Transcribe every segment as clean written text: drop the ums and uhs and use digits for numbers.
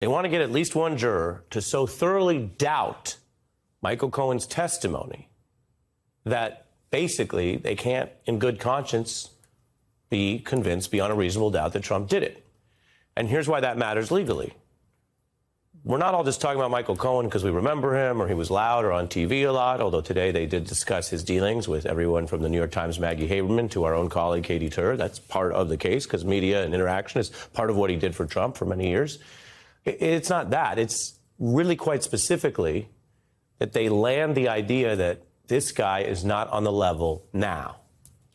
They want to get at least one juror to so thoroughly doubt Michael Cohen's testimony that basically they can't, in good conscience, be convinced beyond a reasonable doubt that Trump did it. And here's why that matters legally. We're not all just talking about Michael Cohen because we remember him or he was loud or on TV a lot, although today they did discuss his dealings with everyone from the New York Times' Maggie Haberman to our own colleague Katie Tur. That's part of the case because media and interaction is part of what he did for Trump for many years. It's not that. It's really quite specifically that they land the idea that this guy is not on the level now,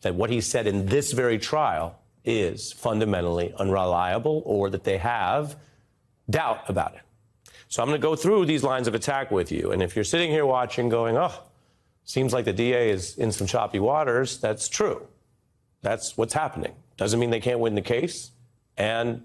that what he said in this very trial is fundamentally unreliable or that they have doubt about it. So I'm going to go through these lines of attack with you. And if you're sitting here watching going, oh, seems like the DA is in some choppy waters, that's true. That's what's happening. Doesn't mean they can't win the case and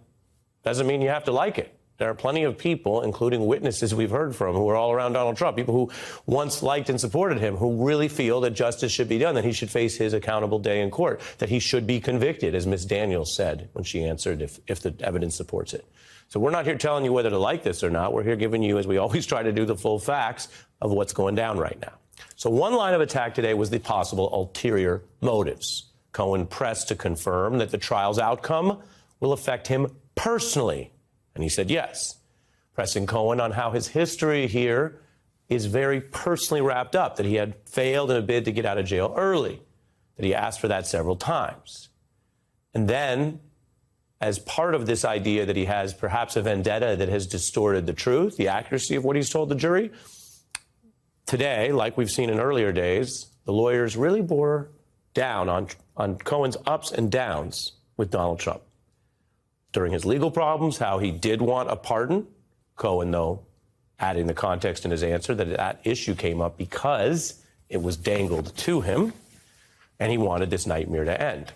doesn't mean you have to like it. There are plenty of people, including witnesses we've heard from, who are all around Donald Trump, people who once liked and supported him, who really feel that justice should be done, that he should face his accountable day in court, that he should be convicted, as Ms. Daniels said when she answered if the evidence supports it. So we're not here telling you whether to like this or not. We're here giving you, as we always try to do, the full facts of what's going down right now. So one line of attack today was the possible ulterior motives. Cohen pressed to confirm that the trial's outcome will affect him personally. And he said yes, pressing Cohen on how his history here is very personally wrapped up, that he had failed in a bid to get out of jail early, that he asked for that several times. And then, as part of this idea that he has perhaps a vendetta that has distorted the truth, the accuracy of what he's told the jury, today, like we've seen in earlier days, the lawyers really bore down on Cohen's ups and downs with Donald Trump. During his legal problems, how he did want a pardon. Cohen, though, adding the context in his answer that issue came up because it was dangled to him, and he wanted this nightmare to end.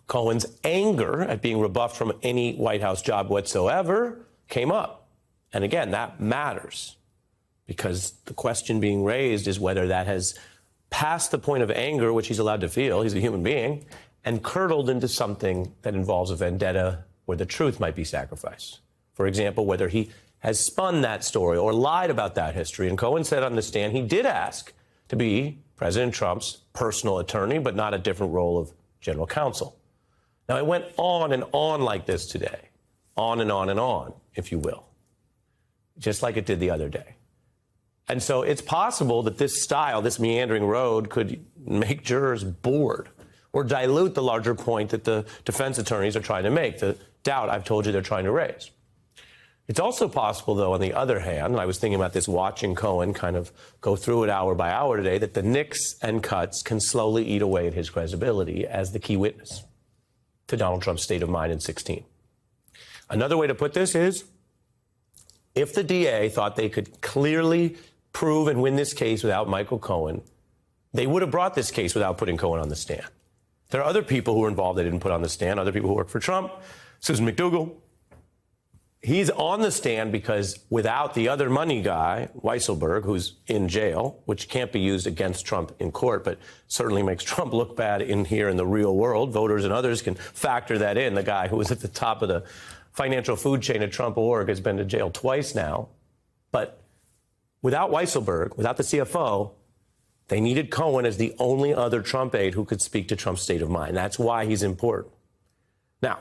Cohen's anger at being rebuffed from any White House job whatsoever came up. And again, that matters because the question being raised is whether that has passed the point of anger, which he's allowed to feel, he's a human being, and curdled into something that involves a vendetta where the truth might be sacrificed. For example, whether he has spun that story or lied about that history. And Cohen said on the stand he did ask to be President Trump's personal attorney, but not a different role of general counsel. Now, it went on and on like this today, on and on and on, if you will, just like it did the other day. And so it's possible that this style, this meandering road, could make jurors bored or dilute the larger point that the defense attorneys are trying to make, the doubt I've told you they're trying to raise. It's also possible, though, on the other hand, and I was thinking about this watching Cohen kind of go through it hour by hour today, that the nicks and cuts can slowly eat away at his credibility as the key witness to Donald Trump's state of mind in 2016. Another way to put this is, if the DA thought they could clearly prove and win this case without Michael Cohen, they would have brought this case without putting Cohen on the stand. There are other people who are involved they didn't put on the stand, other people who work for Trump. Susan McDougal. He's on the stand because without the other money guy, Weisselberg, who's in jail, which can't be used against Trump in court, but certainly makes Trump look bad in here in the real world. Voters and others can factor that in. The guy who was at the top of the financial food chain at Trump org has been to jail twice now. But without Weisselberg, without the CFO, they needed Cohen as the only other Trump aide who could speak to Trump's state of mind. That's why he's important. Now,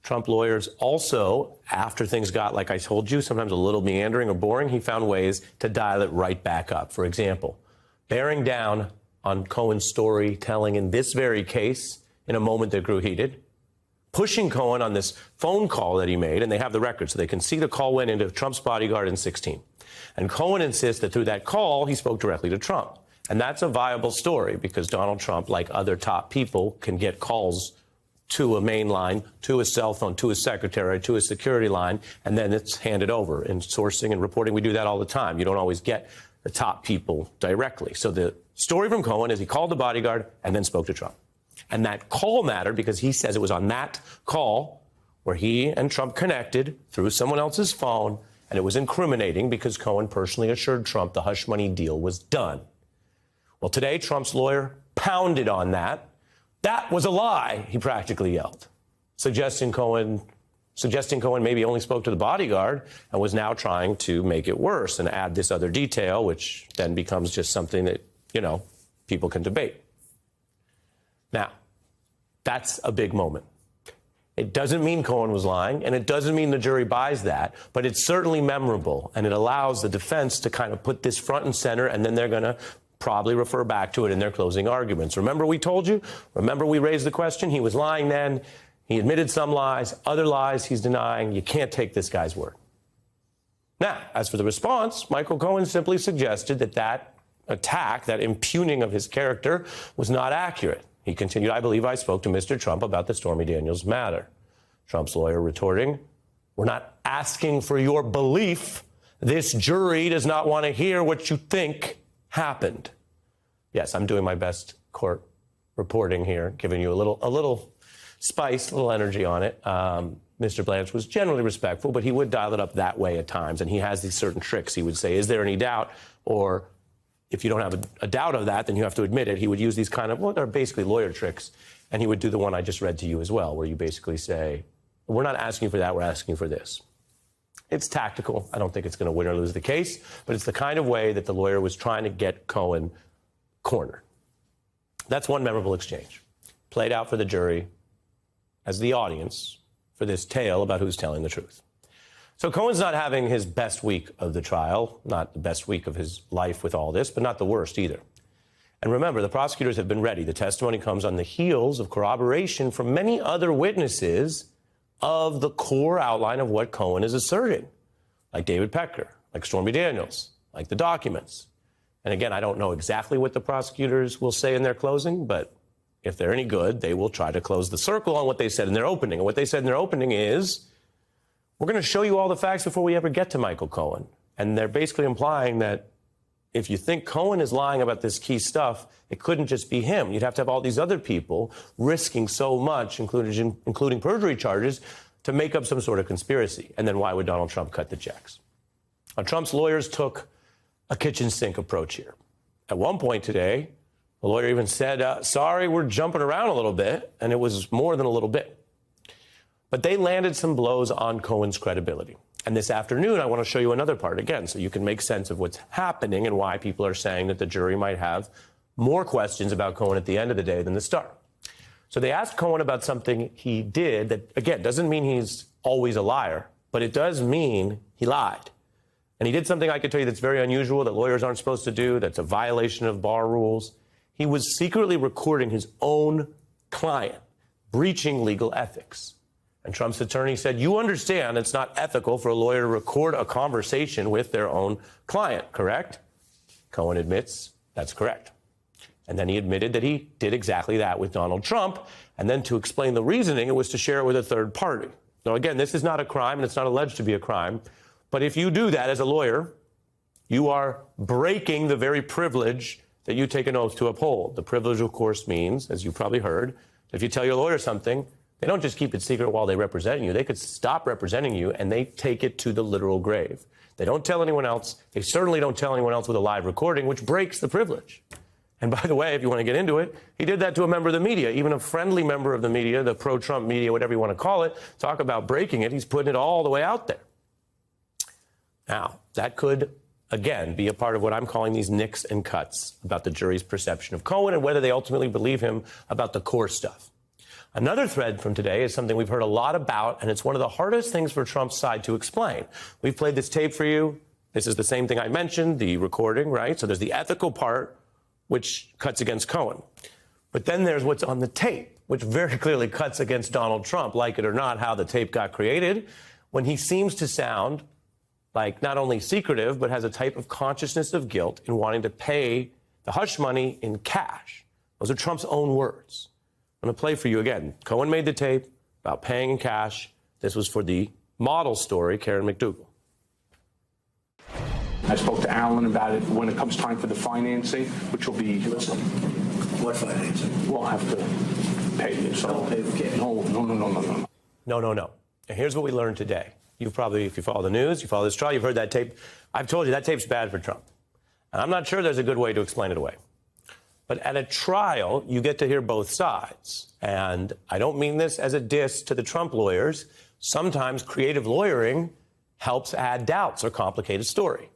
Trump lawyers also, after things got, like I told you, sometimes a little meandering or boring, he found ways to dial it right back up. For example, bearing down on Cohen's storytelling in this very case in a moment that grew heated, pushing Cohen on this phone call that he made, and they have the record, so they can see the call went into Trump's bodyguard in 2016. And Cohen insists that through that call, he spoke directly to Trump. And that's a viable story because Donald Trump, like other top people, can get calls to a main line, to a cell phone, to a secretary, to a security line, and then it's handed over. In sourcing and reporting, we do that all the time. You don't always get the top people directly. So the story from Cohen is he called the bodyguard and then spoke to Trump. And that call mattered because he says it was on that call where he and Trump connected through someone else's phone, and it was incriminating because Cohen personally assured Trump the hush money deal was done. Well, today, Trump's lawyer pounded on that. That was a lie, he practically yelled, suggesting Cohen suggesting Cohen maybe only spoke to the bodyguard and was now trying to make it worse and add this other detail, which then becomes just something that, people can debate. Now, that's a big moment. It doesn't mean Cohen was lying, and it doesn't mean the jury buys that, but it's certainly memorable, and it allows the defense to kind of put this front and center, and then they're going to probably refer back to it in their closing arguments. Remember we told you? Remember we raised the question? He was lying then. He admitted some lies. Other lies he's denying. You can't take this guy's word. Now, as for the response, Michael Cohen simply suggested that attack, that impugning of his character, was not accurate. He continued, I believe I spoke to Mr. Trump about the Stormy Daniels matter. Trump's lawyer retorting, we're not asking for your belief. This jury does not want to hear what you think happened. Yes, I'm doing my best court reporting here, giving you a little spice, a little energy on it. Mr. Blanche was generally respectful, but he would dial it up that way at times, and he has these certain tricks. He would say, is there any doubt? Or if you don't have a doubt of that, then you have to admit it. He would use these kind of, well, they're basically lawyer tricks, and he would do the one I just read to you as well, where you basically say, we're not asking for that, we're asking for this. It's tactical. I don't think it's going to win or lose the case, but it's the kind of way that the lawyer was trying to get Cohen cornered. That's one memorable exchange, played out for the jury as the audience for this tale about who's telling the truth. So Cohen's not having his best week of the trial, not the best week of his life with all this, but not the worst either. And remember, the prosecutors have been ready. The testimony comes on the heels of corroboration from many other witnesses of the core outline of what Cohen is asserting, like David Pecker, like Stormy Daniels, like the documents. And again, I don't know exactly what the prosecutors will say in their closing, but if they're any good, they will try to close the circle on what they said in their opening. And what they said in their opening is, we're going to show you all the facts before we ever get to Michael Cohen. And they're basically implying that if you think Cohen is lying about this key stuff, it couldn't just be him. You'd have to have all these other people risking so much, including perjury charges, to make up some sort of conspiracy. And then why would Donald Trump cut the checks? Now, Trump's lawyers took a kitchen sink approach here. At one point today, the lawyer even said, sorry, we're jumping around a little bit. And it was more than a little bit. But they landed some blows on Cohen's credibility. And this afternoon, I want to show you another part again, so you can make sense of what's happening and why people are saying that the jury might have more questions about Cohen at the end of the day than the start. So they asked Cohen about something he did that, again, doesn't mean he's always a liar, but it does mean he lied. And he did something I could tell you that's very unusual, that lawyers aren't supposed to do, that's a violation of bar rules. He was secretly recording his own client, breaching legal ethics. And Trump's attorney said, you understand it's not ethical for a lawyer to record a conversation with their own client, correct? Cohen admits that's correct. And then he admitted that he did exactly that with Donald Trump. And then to explain the reasoning, it was to share it with a third party. Now, again, this is not a crime, and it's not alleged to be a crime. But if you do that as a lawyer, you are breaking the very privilege that you take an oath to uphold. The privilege, of course, means, as you probably heard, if you tell your lawyer something, they don't just keep it secret while they represent you. They could stop representing you, and they take it to the literal grave. They don't tell anyone else. They certainly don't tell anyone else with a live recording, which breaks the privilege. And by the way, if you want to get into it, he did that to a member of the media, even a friendly member of the media, the pro-Trump media, whatever you want to call it. Talk about breaking it. He's putting it all the way out there. Now, that could, again, be a part of what I'm calling these nicks and cuts about the jury's perception of Cohen and whether they ultimately believe him about the core stuff. Another thread from today is something we've heard a lot about, and it's one of the hardest things for Trump's side to explain. We've played this tape for you. This is the same thing I mentioned, the recording, right? So there's the ethical part, which cuts against Cohen. But then there's what's on the tape, which very clearly cuts against Donald Trump, like it or not, how the tape got created, when he seems to sound like not only secretive, but has a type of consciousness of guilt in wanting to pay the hush money in cash. Those are Trump's own words. I'm going to play for you again. Cohen made the tape about paying in cash. This was for the model story, Karen McDougal. I spoke to Alan about it when it comes time for the financing, which will be... Listen, what financing? We'll have to pay you. So Don't pay the cash. No. And here's what we learned today. You've probably, if you follow the news, you follow this trial, you've heard that tape. I've told you that tape's bad for Trump. And I'm not sure there's a good way to explain it away. But at a trial, you get to hear both sides. And I don't mean this as a diss to the Trump lawyers, sometimes creative lawyering helps add doubts or complicate a story.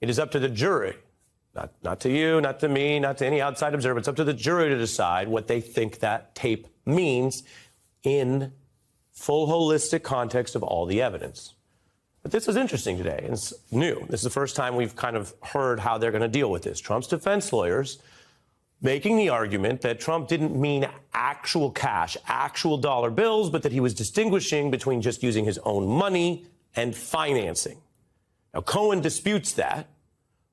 It is up to the jury, not to you, not to me, not to any outside observer. It's up to the jury to decide what they think that tape means in full holistic context of all the evidence. But this is interesting today. It's new. This is the first time we've kind of heard how they're going to deal with this. Trump's defense lawyers making the argument that Trump didn't mean actual cash, actual dollar bills, but that he was distinguishing between just using his own money and financing. Now, Cohen disputes that,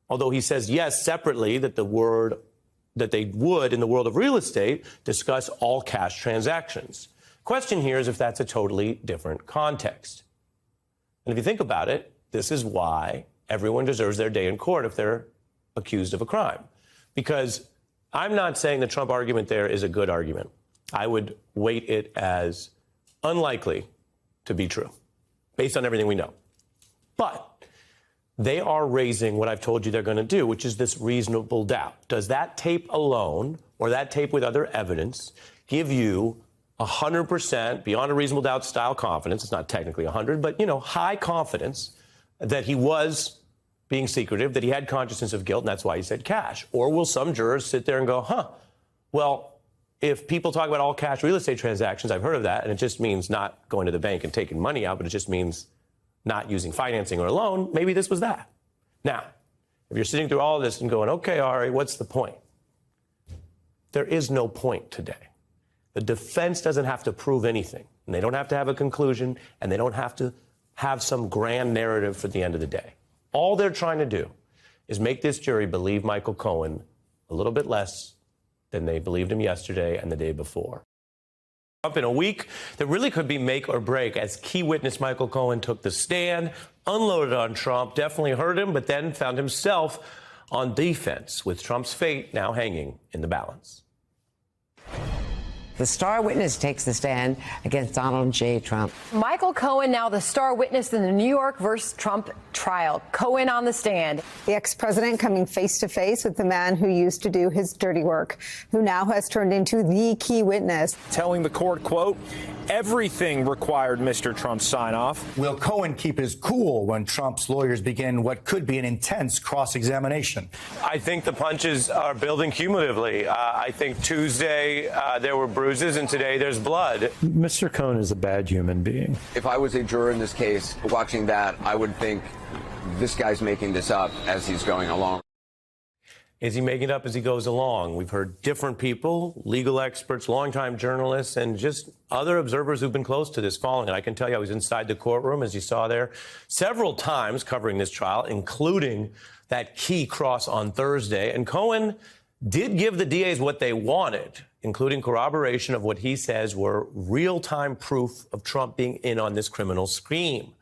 although he says, yes, separately, that they would, in the world of real estate, discuss all cash transactions. Question here is if that's a totally different context. And if you think about it, this is why everyone deserves their day in court if they're accused of a crime. Because I'm not saying the Trump argument there is a good argument. I would weight it as unlikely to be true, based on everything we know. But they are raising what I've told you they're going to do, which is this reasonable doubt. Does that tape alone, or that tape with other evidence, give you 100% beyond a reasonable doubt style confidence? It's not technically 100, but, high confidence that he was being secretive, that he had consciousness of guilt, and that's why he said cash? Or will some jurors sit there and go, well, if people talk about all cash real estate transactions, I've heard of that, and it just means not going to the bank and taking money out, but it just means not using financing or a loan, maybe this was that. Now, if you're sitting through all of this and going, okay, Ari, what's the point? There is no point today. The defense doesn't have to prove anything, and they don't have to have a conclusion, and they don't have to have some grand narrative for the end of the day. All they're trying to do is make this jury believe Michael Cohen a little bit less than they believed him yesterday and the day before. Trump in a week that really could be make or break, as key witness Michael Cohen took the stand, unloaded on Trump, definitely hurt him, but then found himself on defense, with Trump's fate now hanging in the balance. The star witness takes the stand against Donald J. Trump. Michael Cohen, now the star witness in the New York versus Trump trial. Cohen on the stand. The ex-president coming face to face with the man who used to do his dirty work, who now has turned into the key witness. Telling the court, quote, everything required Mr. Trump's sign-off. Will Cohen keep his cool when Trump's lawyers begin what could be an intense cross-examination? I think the punches are building cumulatively. I think Tuesday there were bruises, and today there's blood. Mr. Cohen is a bad human being. If I was a juror in this case, watching that, I would think this guy's making this up as he's going along. Is he making it up as he goes along? We've heard different people, legal experts, longtime journalists, and just other observers who've been close to this falling. And I can tell you I was inside the courtroom, as you saw there, several times covering this trial, including that key cross on Thursday. And Cohen did give the DAs what they wanted, including corroboration of what he says were real-time proof of Trump being in on this criminal scheme.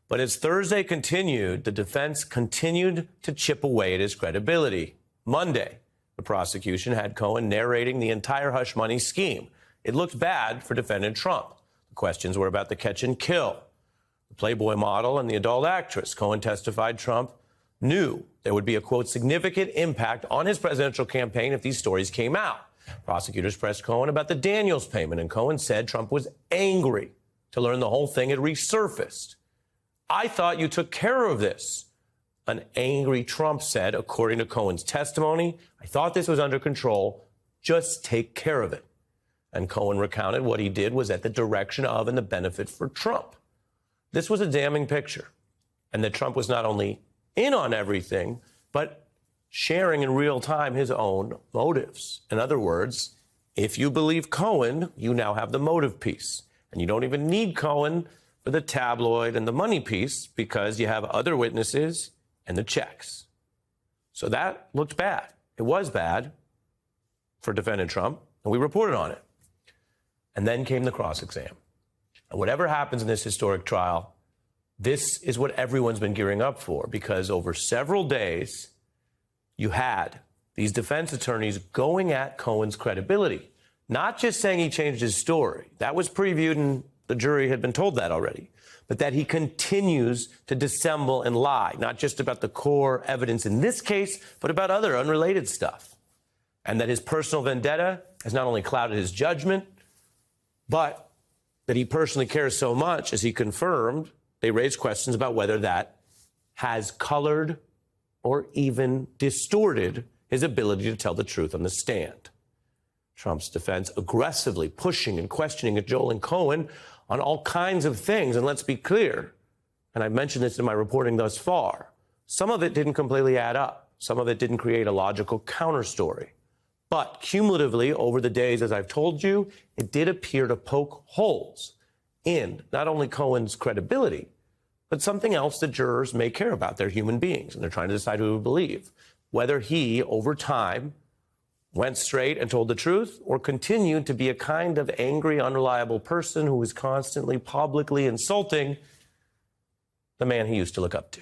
But as Thursday continued, the defense continued to chip away at his credibility. Monday, the prosecution had Cohen narrating the entire hush money scheme. It looked bad for defendant Trump. The questions were about the catch and kill, the Playboy model, and the adult actress. Cohen testified Trump knew there would be a, quote, significant impact on his presidential campaign if these stories came out. Prosecutors pressed Cohen about the Daniels payment, and Cohen said Trump was angry to learn the whole thing had resurfaced. I thought you took care of this, an angry Trump said, according to Cohen's testimony. I thought this was under control. Just take care of it. And Cohen recounted what he did was at the direction of and the benefit for Trump. This was a damning picture, and that Trump was not only in on everything, but sharing in real time his own motives. In other words, if you believe Cohen, you now have the motive piece, and you don't even need Cohen for the tabloid and the money piece because you have other witnesses and the checks. So that looked bad. It was bad for defendant Trump, and we reported on it. And then came the cross-exam. And whatever happens in this historic trial, this is what everyone's been gearing up for, because over several days, you had these defense attorneys going at Cohen's credibility, not just saying he changed his story. That was previewed and the jury had been told that already, but that he continues to dissemble and lie, not just about the core evidence in this case, but about other unrelated stuff. And that his personal vendetta has not only clouded his judgment, but that he personally cares so much, as he confirmed, they raised questions about whether that has colored or even distorted his ability to tell the truth on the stand. Trump's defense aggressively pushing and questioning Joel and Cohen on all kinds of things. And let's be clear, and I've mentioned this in my reporting thus far, some of it didn't completely add up. Some of it didn't create a logical counterstory. But cumulatively, over the days, as I've told you, it did appear to poke holes in not only Cohen's credibility, but something else that jurors may care about. They're human beings, and they're trying to decide who to believe. Whether he, over time, went straight and told the truth, or continued to be a kind of angry, unreliable person who was constantly publicly insulting the man he used to look up to.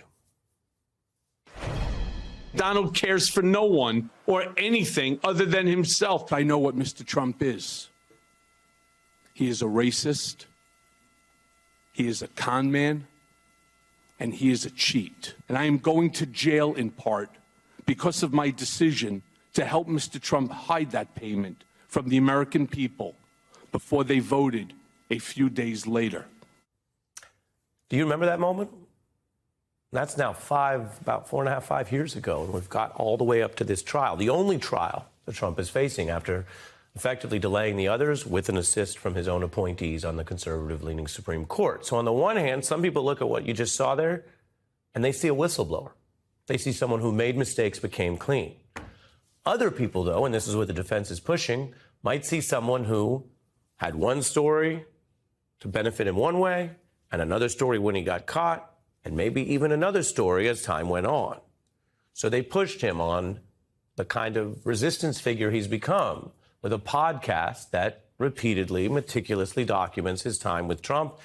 Donald cares for no one or anything other than himself. I know what Mr. Trump is. He is a racist, he is a con man, and he is a cheat. And I am going to jail in part because of my decision to help Mr. Trump hide that payment from the American people before they voted a few days later. Do you remember that moment? That's now about 4.5, 5 years ago, and we've got all the way up to this trial, the only trial that Trump is facing after effectively delaying the others with an assist from his own appointees on the conservative-leaning Supreme Court. So on the one hand, some people look at what you just saw there, and they see a whistleblower. They see someone who made mistakes but came clean. Other people, though, and this is what the defense is pushing, might see someone who had one story to benefit in one way and another story when he got caught, and maybe even another story as time went on. So they pushed him on the kind of resistance figure he's become with a podcast that repeatedly, meticulously documents his time with Trump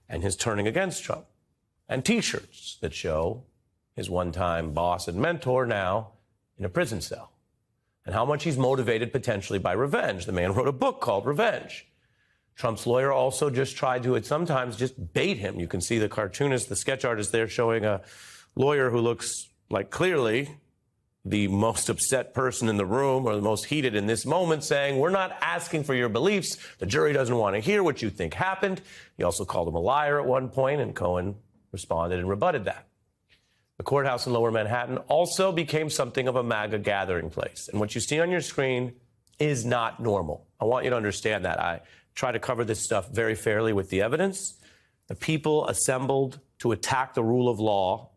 and his turning against Trump, and T-shirts that show his one-time boss and mentor now in a prison cell, and how much he's motivated potentially by revenge. The man wrote a book called Revenge. Trump's lawyer also just tried to, sometimes just bait him. You can see the cartoonist, the sketch artist there showing a lawyer who looks like clearly the most upset person in the room or the most heated in this moment, saying, we're not asking for your beliefs. The jury doesn't want to hear what you think happened. He also called him a liar at one point, and Cohen responded and rebutted that. The courthouse in Lower Manhattan also became something of a MAGA gathering place. And what you see on your screen is not normal. I want you to understand that. I try to cover this stuff very fairly with the evidence. The people assembled to attack the rule of law,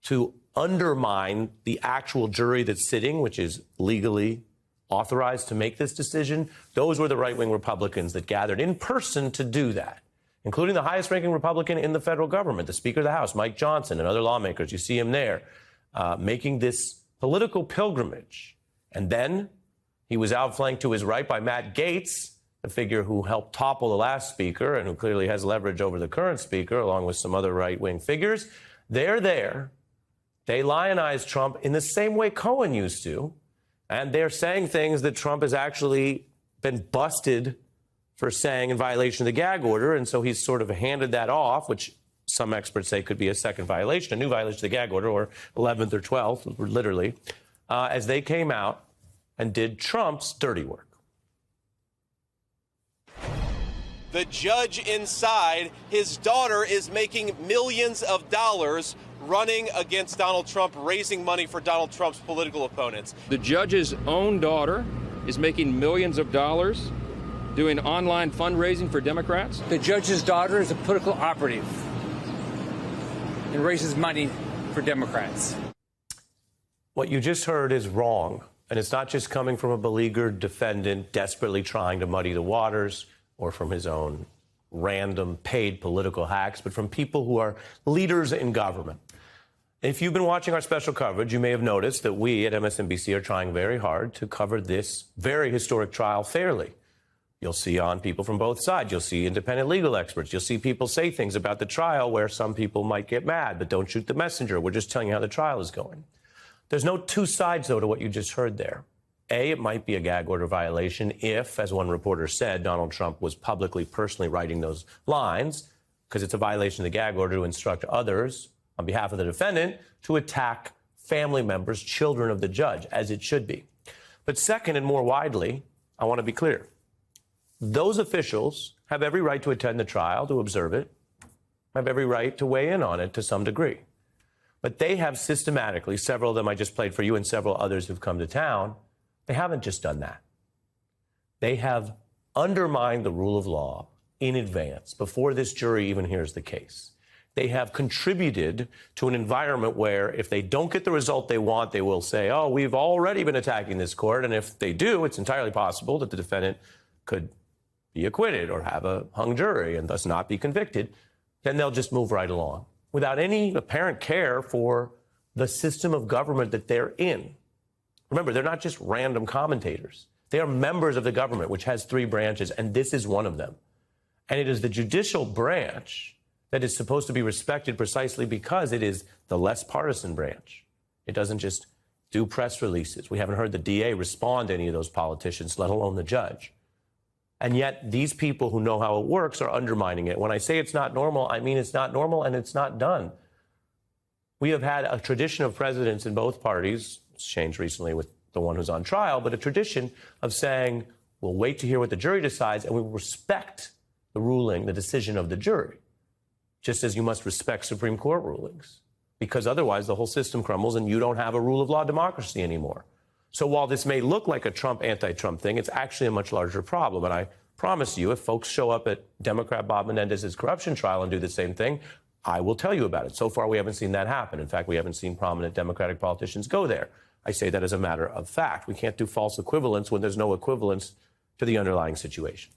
to undermine the actual jury that's sitting, which is legally authorized to make this decision, those were the right-wing Republicans that gathered in person to do that, including the highest-ranking Republican in the federal government, the Speaker of the House, Mike Johnson, and other lawmakers. You see him there making this political pilgrimage. And then he was outflanked to his right by Matt Gaetz, the figure who helped topple the last speaker and who clearly has leverage over the current speaker, along with some other right-wing figures. They're there. They lionize Trump in the same way Cohen used to. And they're saying things that Trump has actually been busted for saying in violation of the gag order. And so he's sort of handed that off, which some experts say could be a second violation, a new violation of the gag order, or 11th or 12th, literally, as they came out and did Trump's dirty work. The judge inside, his daughter is making millions of dollars running against Donald Trump, raising money for Donald Trump's political opponents. The judge's own daughter is making millions of dollars doing online fundraising for Democrats. The judge's daughter is a political operative and raises money for Democrats. What you just heard is wrong. And it's not just coming from a beleaguered defendant desperately trying to muddy the waters, or from his own random paid political hacks, but from people who are leaders in government. If you've been watching our special coverage, you may have noticed that we at MSNBC are trying very hard to cover this very historic trial fairly. You'll see on people from both sides. You'll see independent legal experts. You'll see people say things about the trial where some people might get mad, but don't shoot the messenger. We're just telling you how the trial is going. There's no two sides, though, to what you just heard there. A, it might be a gag order violation if, as one reporter said, Donald Trump was publicly, personally writing those lines, because it's a violation of the gag order to instruct others on behalf of the defendant to attack family members, children of the judge, as it should be. But second, and more widely, I want to be clear. those officials have every right to attend the trial, to observe it, have every right to weigh in on it to some degree. But they have systematically, several of them I just played for you and several others who've come to town, they haven't just done that. They have undermined the rule of law in advance, before this jury even hears the case. They have contributed to an environment where if they don't get the result they want, they will say, oh, we've already been attacking this court. And if they do, it's entirely possible that the defendant could be acquitted or have a hung jury and thus not be convicted. Then they'll just move right along without any apparent care for the system of government that they're in. Remember, they're not just random commentators. They are members of the government, which has 3 branches, and this is one of them. And it is the judicial branch that is supposed to be respected precisely because it is the less partisan branch. It doesn't just do press releases. We haven't heard the DA respond to any of those politicians, let alone the judge. And yet these people who know how it works are undermining it. When I say it's not normal, I mean it's not normal and it's not done. We have had a tradition of presidents in both parties, it's changed recently with the one who's on trial, but a tradition of saying, we'll wait to hear what the jury decides and we will respect the ruling, the decision of the jury, just as you must respect Supreme Court rulings, because otherwise the whole system crumbles and you don't have a rule of law democracy anymore. So while this may look like a Trump, anti-Trump thing, it's actually a much larger problem. And I promise you, if folks show up at Democrat Bob Menendez's corruption trial and do the same thing, I will tell you about it. So far, we haven't seen that happen. In fact, we haven't seen prominent Democratic politicians go there. I say that as a matter of fact. We can't do false equivalence when there's no equivalence to the underlying situation.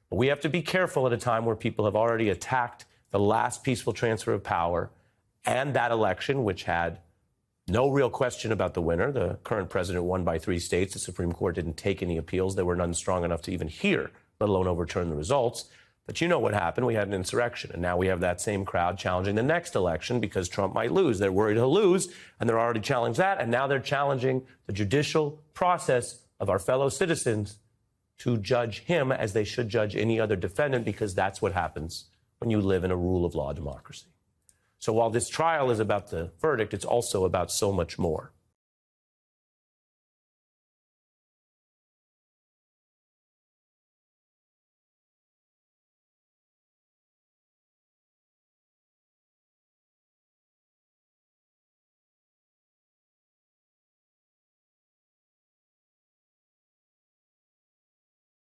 But we have to be careful at a time where people have already attacked the last peaceful transfer of power and that election, which had no real question about the winner. The current president won by 3 states. The Supreme Court didn't take any appeals. There were none strong enough to even hear, let alone overturn the results. But you know what happened. We had an insurrection. And now we have that same crowd challenging the next election because Trump might lose. They're worried he'll lose, and they're already challenged that. And now they're challenging the judicial process of our fellow citizens to judge him as they should judge any other defendant, because that's what happens when you live in a rule of law democracy. So while this trial is about the verdict, it's also about so much more.